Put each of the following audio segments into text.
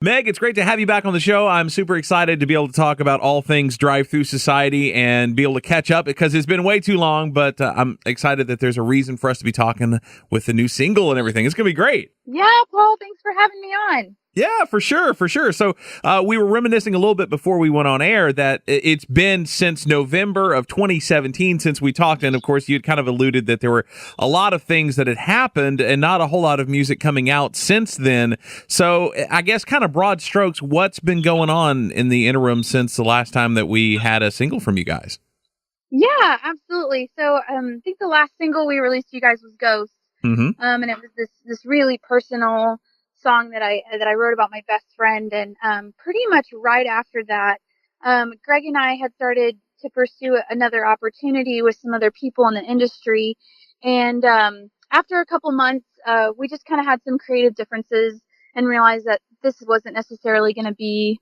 Meg, it's great to have you back on the show. I'm super excited to be able to talk about all things Drive Thru Society and be able to catch up because it's been way too long, but I'm excited that there's a reason for us to be talking with the new single and everything. It's going to be great. Yeah, Paul, thanks for having me on. Yeah, for sure. So we were reminiscing a little bit before we went on air that it's been since November of 2017 since we talked. And of course, you had kind of alluded that there were a lot of things that had happened and not a whole lot of music coming out since then. So I guess kind of broad strokes, what's been going on in the interim since the last time that we had a single from you guys? Yeah, absolutely. So I think the last single we released to you guys was Ghost. Mm-hmm. And it was this really personal song that I wrote about my best friend. And pretty much right after that, Greg and I had started to pursue another opportunity with some other people in the industry. And after a couple months, we just kind of had some creative differences and realized that this wasn't necessarily going to be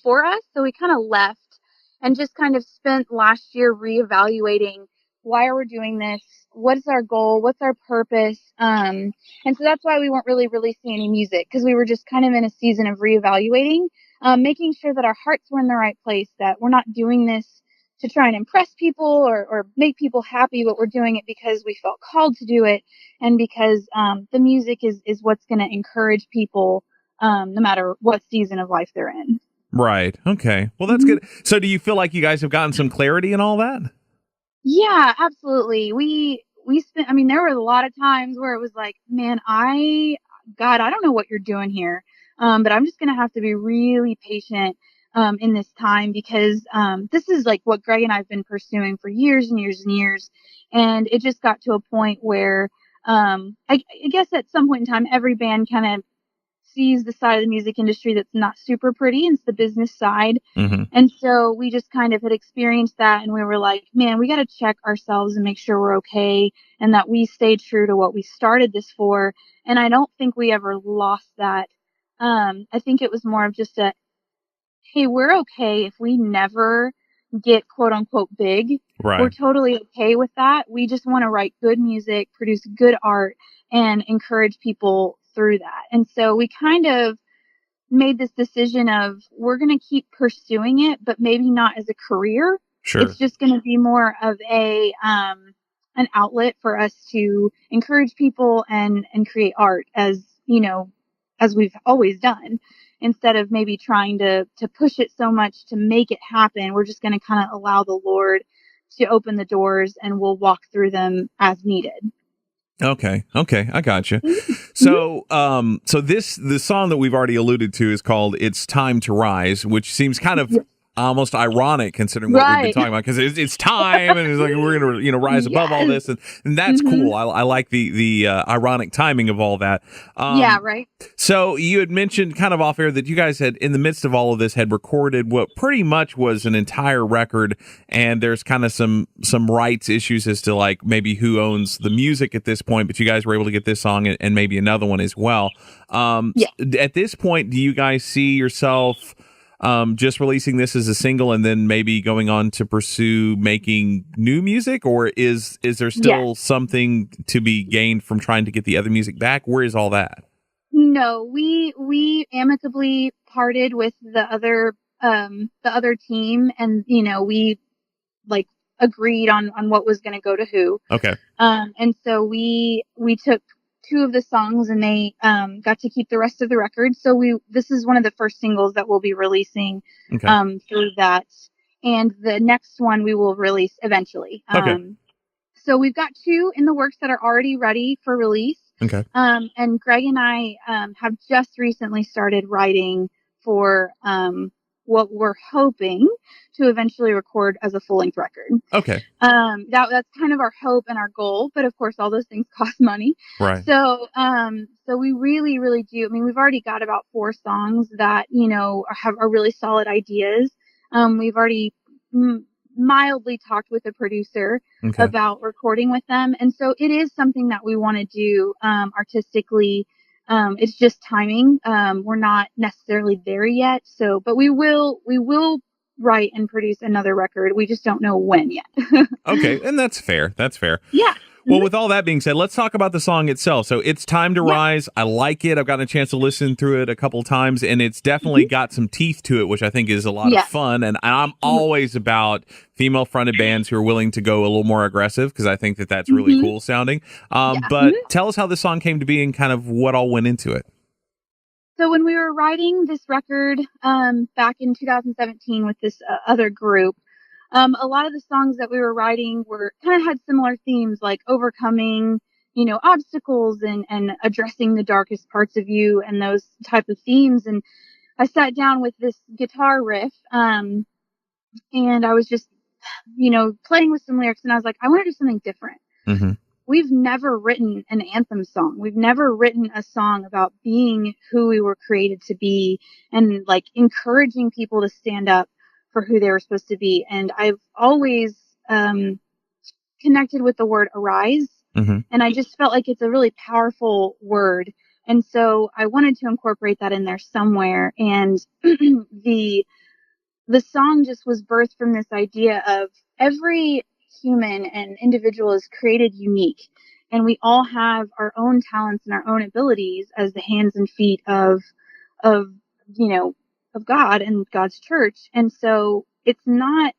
for us. So we kind of left and just kind of spent last year reevaluating why are we doing this? What is our goal? What's our purpose? And so that's why we weren't really releasing any music, because we were just kind of in a season of reevaluating, making sure that our hearts were in the right place, that we're not doing this to try and impress people or make people happy, but we're doing it because we felt called to do it and because the music is what's going to encourage people no matter what season of life they're in. Right. Okay. Well, that's good. So do you feel like you guys have gotten some clarity in all that? Yeah, absolutely. We spent, there were a lot of times where it was like, man, I don't know what you're doing here. But I'm just going to have to be really patient, in this time because, this is like what Greg and I've been pursuing for years and years and years. And it just got to a point where, I guess at some point in time, every band kind of sees the side of the music industry that's not super pretty, and it's the business side. Mm-hmm. And so we just kind of had experienced that, and we were like, man, we got to check ourselves and make sure we're okay and that we stayed true to what we started this for. And I don't think we ever lost that. I think it was more of just hey, we're okay if we never get quote unquote big. Right. We're totally okay with that. We just want to write good music, produce good art, and encourage people through that. And so we kind of made this decision of we're going to keep pursuing it, but maybe not as a career. Sure. It's just going to be more of an outlet for us to encourage people and create art as we've always done. Instead of maybe trying to push it so much to make it happen, we're just going to kind of allow the Lord to open the doors and we'll walk through them as needed. Okay, I gotcha. So, the song that we've already alluded to is called "It's Time to Rise," which seems kind of almost ironic considering what we've been talking about, because it's time and it's like we're gonna rise above all this, and that's cool. I like the ironic timing of all that. Yeah, right. So you had mentioned kind of off air that you guys had, in the midst of all of this, had recorded what pretty much was an entire record, and there's kind of some rights issues as to like maybe who owns the music at this point, but you guys were able to get this song and maybe another one as well. At this point, do you guys see yourself just releasing this as a single and then maybe going on to pursue making new music, or is there still something to be gained from trying to get the other music back? Where is all that? No, we amicably parted with the other team, and we like agreed on what was going to go to who. Okay. And so we took 2 of the songs and they got to keep the rest of the record. So this is one of the first singles that we'll be releasing through that. And the next one we will release eventually. So we've got 2 in the works that are already ready for release. Okay. And Greg and I have just recently started writing for what we're hoping to eventually record as a full-length record. Okay. That's kind of our hope and our goal, but of course all those things cost money. Right. So we really, really do. We've already got about 4 songs that, are really solid ideas. We've already mildly talked with a producer about recording with them. And so it is something that we want to do, artistically. It's just timing. We're not necessarily there yet. So, but we will write and produce another record. We just don't know when yet. Okay. And that's fair. Yeah. Well, with all that being said, let's talk about the song itself. So it's Time to Yeah. Rise. I like it. I've gotten a chance to listen through it a couple times, and it's definitely got some teeth to it, which I think is a lot of Yeah. fun. And I'm always about female-fronted bands who are willing to go a little more aggressive, because I think that that's really cool sounding. Yeah. But tell us how the song came to be and kind of what all went into it. So when we were writing this record back in 2017 with this other group, a lot of the songs that we were writing were kind of had similar themes, like overcoming, obstacles and addressing the darkest parts of you and those type of themes. And I sat down with this guitar riff, and I was just, playing with some lyrics, and I was like, I want to do something different. Mm-hmm. We've never written an anthem song. We've never written a song about being who we were created to be and like encouraging people to stand up for who they were supposed to be. And I've always connected with the word arise. Mm-hmm. And I just felt like it's a really powerful word. And so I wanted to incorporate that in there somewhere. And the song just was birthed from this idea of every human and individual is created unique, and we all have our own talents and our own abilities as the hands and feet of God and God's church. And so it's not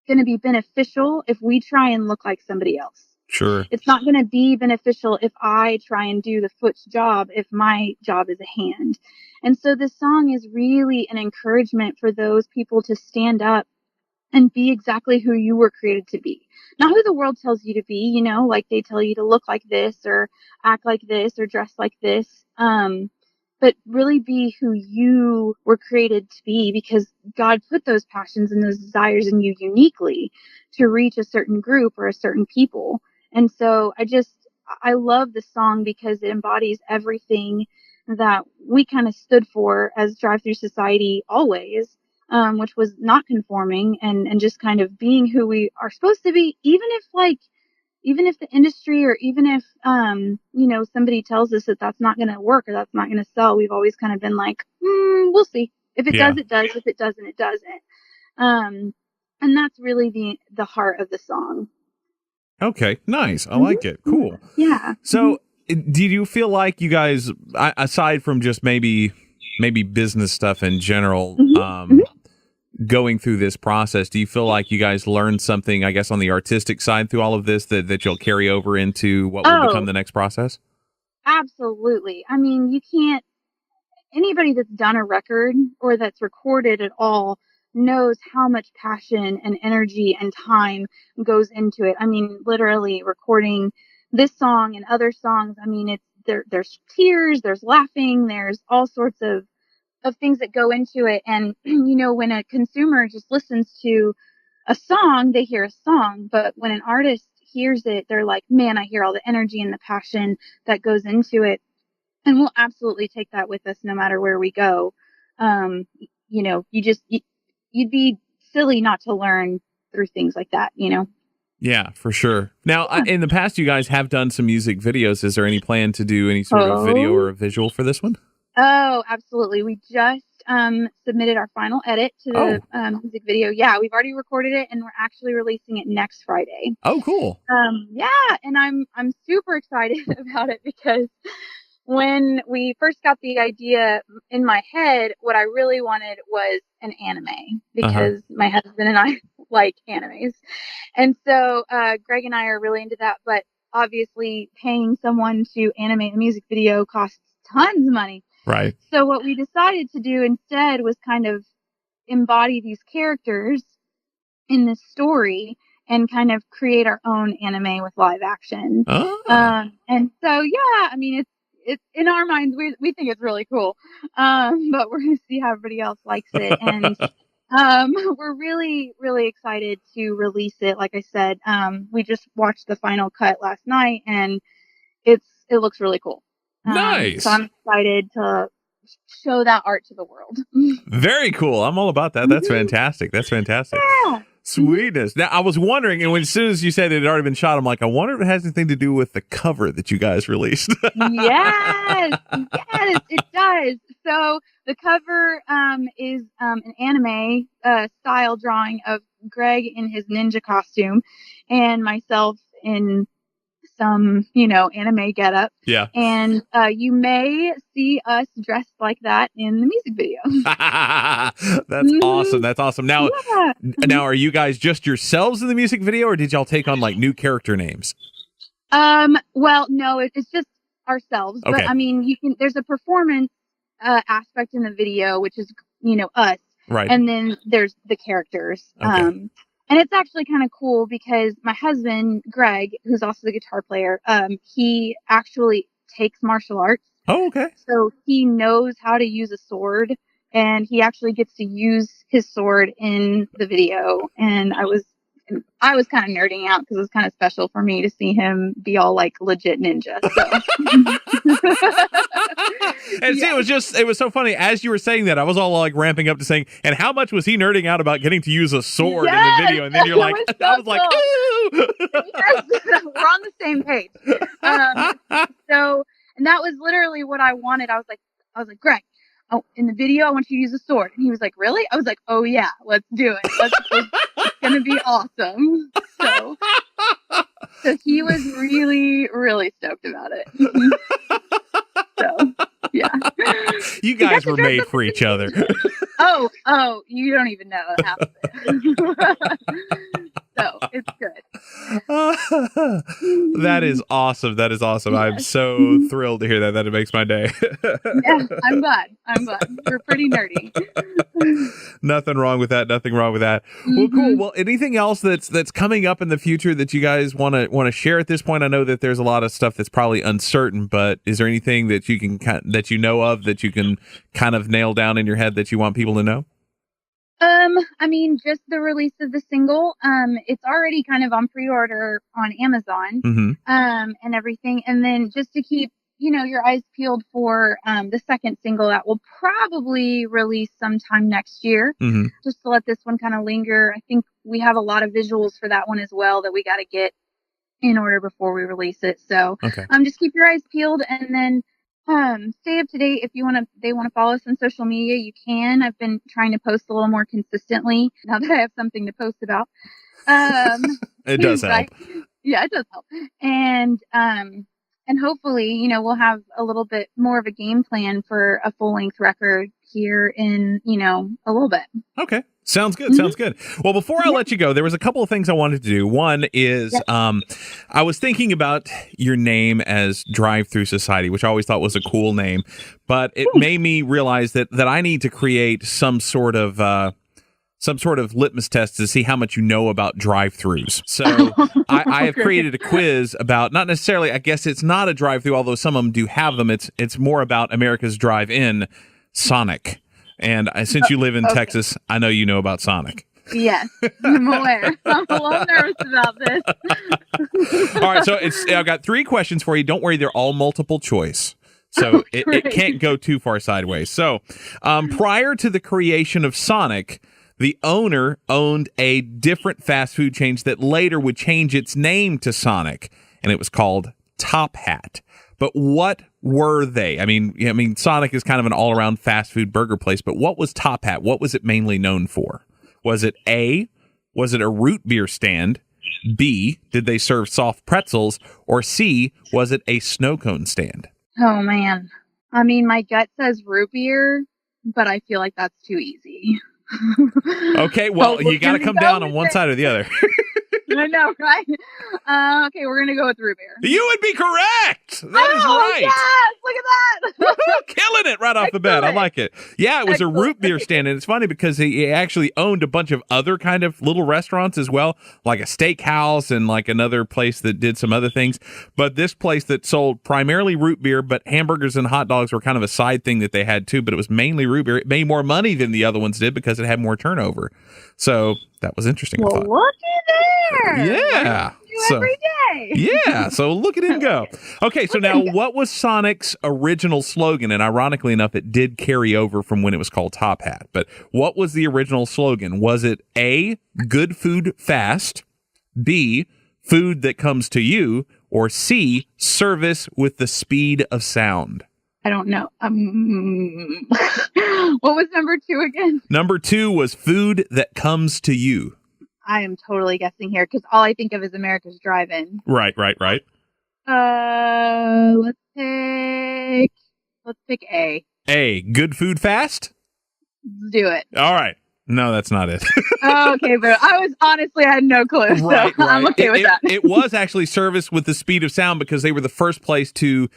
going to be beneficial if we try and look like somebody else. Sure. It's not going to be beneficial if I try and do the foot's job if my job is a hand. And so this song is really an encouragement for those people to stand up and be exactly who you were created to be. Not who the world tells you to be, like they tell you to look like this or act like this or dress like this. But really be who you were created to be, because God put those passions and those desires in you uniquely to reach a certain group or a certain people. And so I love this song because it embodies everything that we kind of stood for as Drive Thru Society always, which was not conforming and just kind of being who we are supposed to be, even if the industry or even if, somebody tells us that that's not going to work or that's not going to sell. We've always kind of been like, we'll see. If it does, it does. If it doesn't, it doesn't. And that's really the heart of the song. Okay, nice. I like it. Cool. Yeah. So, did you feel like you guys, aside from just maybe business stuff in general, going through this process, do you feel like you guys learned something, I guess, on the artistic side through all of this that you'll carry over into what will become the next process? Absolutely. I mean, anybody that's done a record or that's recorded at all knows how much passion and energy and time goes into it. I mean, literally recording this song and other songs. I mean, there's tears, there's laughing, there's all sorts of things that go into it. And, when a consumer just listens to a song, they hear a song. But when an artist hears it, they're like, man, I hear all the energy and the passion that goes into it. And we'll absolutely take that with us no matter where we go. You'd be silly not to learn through things like that, Yeah, for sure. Now, in the past, you guys have done some music videos. Is there any plan to do any sort of video or a visual for this one? Oh, absolutely. We just submitted our final edit to the music video. Yeah, we've already recorded it, and we're actually releasing it next Friday. Oh, cool. Yeah, and I'm super excited about it because when we first got the idea in my head, what I really wanted was an anime, because my husband and I like animes. And so Greg and I are really into that, but obviously paying someone to animate a music video costs tons of money. Right. So what we decided to do instead was kind of embody these characters in this story and kind of create our own anime with live action. And so, yeah, I mean, it's in our minds, we think it's really cool. But we're going to see how everybody else likes it. And we're really, really excited to release it. Like I said, we just watched the final cut last night, and it looks really cool. Nice. So I'm excited to show that art to the world. Very cool. I'm all about that. That's fantastic. That's fantastic. Yeah. Sweetness. Now, I was wondering, and as soon as you said it had already been shot, I'm like, I wonder if it has anything to do with the cover that you guys released. Yes, it does. So the cover is an anime style drawing of Greg in his ninja costume and myself in some, anime getup. Yeah. And you may see us dressed like that in the music video. That's awesome. That's awesome. Now, Yeah. now, are you guys just yourselves in the music video, or did y'all take on like new character names? Well, no, it's just ourselves. Okay. But I mean, there's a performance aspect in the video, which is, us. Right. And then there's the characters. Okay. And it's actually kind of cool because my husband, Greg, who's also the guitar player, he actually takes martial arts. Oh, okay. So he knows how to use a sword, and he actually gets to use his sword in the video. And I was kind of nerding out because it was kind of special for me to see him be all like legit ninja. So. And see, it was so funny. As you were saying that, I was all like ramping up to saying, and how much was he nerding out about getting to use a sword in the video? And then you're like, so I was like, ooh. Yes, we're on the same page. And that was literally what I wanted. I was like, Greg, oh, in the video, I want you to use a sword. And he was like, really? I was like, oh yeah, let's do it. It's going to be awesome. So he was really, really stoked about it. So, yeah. You guys were made for each other. Oh, you don't even know half of it. So it's good. That is awesome. That is awesome. Yes. I'm so thrilled to hear that. That it makes my day. Yeah, I'm glad. We're pretty nerdy. Nothing wrong with that. Nothing wrong with that. Well, cool. Well, anything else that's coming up in the future that you guys want to share at this point? I know that there's a lot of stuff that's probably uncertain, but is there anything that you can that you know of that you can kind of nail down in your head that you want people to know? I mean, just the release of the single. It's already kind of on pre-order on Amazon, and everything. And then just to keep, your eyes peeled for the second single that will probably release sometime next year, just to let this one kind of linger. I think we have a lot of visuals for that one as well that we got to get in order before we release it. So, just keep your eyes peeled, and then stay up to date. If they want to follow us on social media, you can. I've been trying to post a little more consistently now that I have something to post about. It does help. Yeah, it does help. And hopefully, we'll have a little bit more of a game plan for a full length record here in, a little bit. Okay. Sounds good. Sounds good. Well, before I let you go, there was a couple of things I wanted to do. One is I was thinking about your name as Drive Thru Society, which I always thought was a cool name, but it made me realize that I need to create some sort of litmus test to see how much you know about drive-thrus. So I have created a quiz about, not necessarily, I guess it's not a drive-thru, although some of them do have them. It's more about America's drive-in, Sonic. And since you live in Texas, I know you know about Sonic. Yes, I'm aware. I'm a little nervous about this. All right, so I've got 3 questions for you. Don't worry, they're all multiple choice. So it can't go too far sideways. So prior to the creation of Sonic, the owner owned a different fast food chain that later would change its name to Sonic, and it was called Top Hat. But what were they? I mean, Sonic is kind of an all-around fast food burger place, but what was Top Hat? What was it mainly known for? Was it A, was it a root beer stand? B, did they serve soft pretzels? Or C, was it a snow cone stand? Oh, man. I mean, my gut says root beer, but I feel like that's too easy. Okay, well, you got to come down on one side or the other. I know, right? Okay, we're gonna go with root beer. You would be correct. That is right. Yes, look at that. Killing it right off the bat. I like it. Yeah, it was a root beer stand, and it's funny because he actually owned a bunch of other kind of little restaurants as well, like a steakhouse and like another place that did some other things. But this place that sold primarily root beer, but hamburgers and hot dogs were kind of a side thing that they had too. But it was mainly root beer. It made more money than the other ones did because it had more turnover. So that was interesting. Well, look at there. Yeah. So, every day. Yeah. So look at him go. Okay. So now what was Sonic's original slogan? And ironically enough, it did carry over from when it was called Top Hat. But what was the original slogan? Was it A, good food fast, B, food that comes to you, or C, service with the speed of sound? I don't know. What was number 2 again? Number 2 was food that comes to you. I am totally guessing here because all I think of is America's Drive-In. Right. Let's pick A. A, good food fast? Let's do it. All right. No, that's not it. Okay, but I had no clue. So Right. I'm okay with that. It was actually serviced with the speed of sound because they were the first place to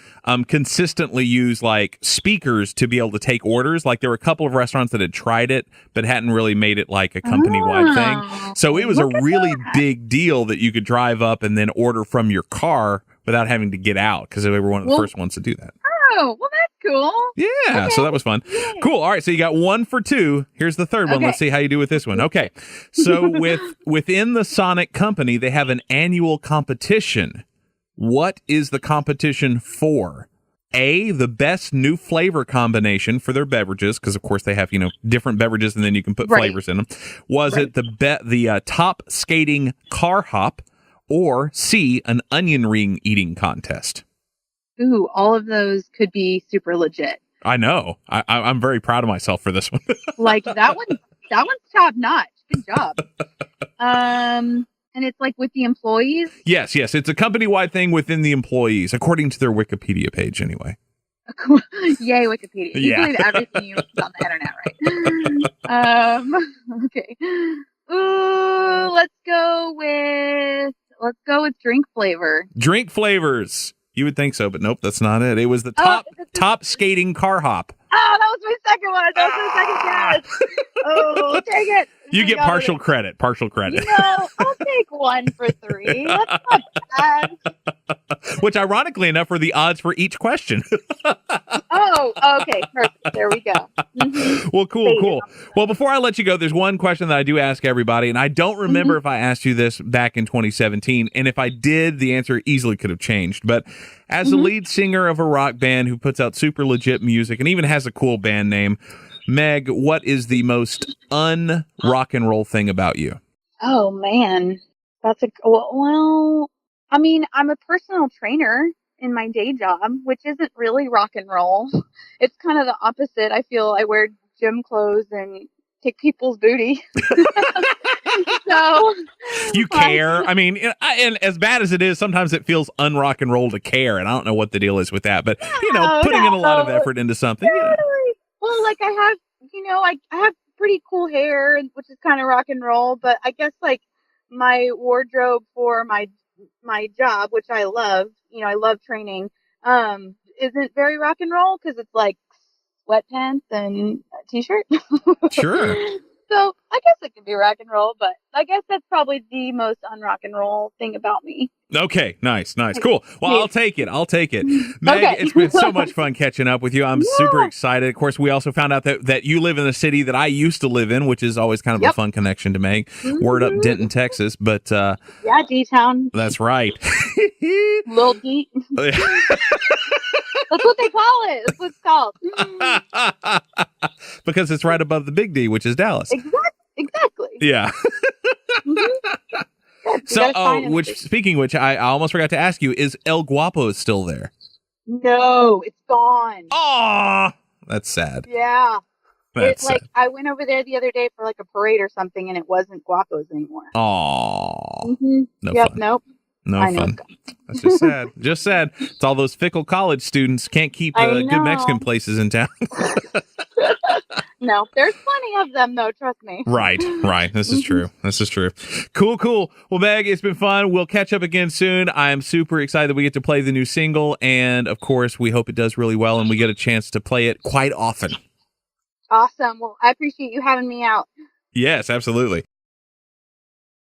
consistently use like speakers to be able to take orders. Like there were a couple of restaurants that had tried it, but hadn't really made it like a company-wide thing. So it was a really big deal that you could drive up and then order from your car without having to get out because they were one of the first ones to do that. Oh, well, that's cool. Yeah, so that was fun. Yay. Cool. All right, so you got 1 for 2. Here's the third one. Let's see how you do with this one. Okay. So within the Sonic company, they have an annual competition. What is the competition for? A, the best new flavor combination for their beverages, because of course they have, different beverages and then you can put flavors in them. Was it the top skating car hop, or C, an onion ring eating contest? Ooh, all of those could be super legit. I know. I'm very proud of myself for this one. Like that one's top notch. Good job. And it's like with the employees. Yes. It's a company-wide thing within the employees, according to their Wikipedia page, anyway. Yay, Wikipedia! You believe everything you put on the internet, right? Okay. Ooh, let's go with drink flavor. Drink flavors. You would think so, but nope, that's not it. It was the top skating car hop. Oh, that was my second one. That was my second guess. Oh, dang it. You get partial credit. I'll take 1 for 3. That's not bad. Which, ironically enough, are the odds for each question. Oh, okay. Perfect. There we go. Mm-hmm. Well, cool. Well, before I let you go, there's one question that I do ask everybody, and I don't remember if I asked you this back in 2017, and if I did, the answer easily could have changed. But as a lead singer of a rock band who puts out super legit music and even has a cool band name, Meg, what is the most un-rock and roll thing about you? Oh, man. I mean, I'm a personal trainer in my day job, which isn't really rock and roll. It's kind of the opposite. I feel I wear gym clothes and kick people's booty. So you care. I mean, and as bad as it is, sometimes it feels un-rock and roll to care, and I don't know what the deal is with that, but putting in a lot of effort into something. Well, like I have pretty cool hair, which is kind of rock and roll, but I guess like my wardrobe for my job, which I love, I love training, isn't very rock and roll because it's like sweatpants and a t-shirt. Sure. So I guess it could be rock and roll, but I guess that's probably the most un-rock and roll thing about me. Okay, nice, cool. Well, I'll take it. Meg, It's been so much fun catching up with you. I'm super excited. Of course, we also found out that you live in a city that I used to live in, which is always kind of a fun connection to make. Word up, Denton, Texas. But yeah, D-Town. That's right. Little D. That's what they call it. That's what it's called. Because it's right above the big D, which is Dallas. Exactly. Yeah. So, speaking of which, I almost forgot to ask you, is El Guapo still there? No, it's gone. Aw, that's sad. Yeah. That's sad. I went over there the other day for like a parade or something, and it wasn't Guapos anymore. Aw. Mm-hmm. No fun. Nope. No fun. That's just sad. Just sad. It's all those fickle college students can't keep good Mexican places in town. No, there's plenty of them, though. Trust me. Right. This is true. Cool. Well, Meg, it's been fun. We'll catch up again soon. I'm super excited that we get to play the new single. And, of course, we hope it does really well and we get a chance to play it quite often. Awesome. Well, I appreciate you having me out. Yes, absolutely.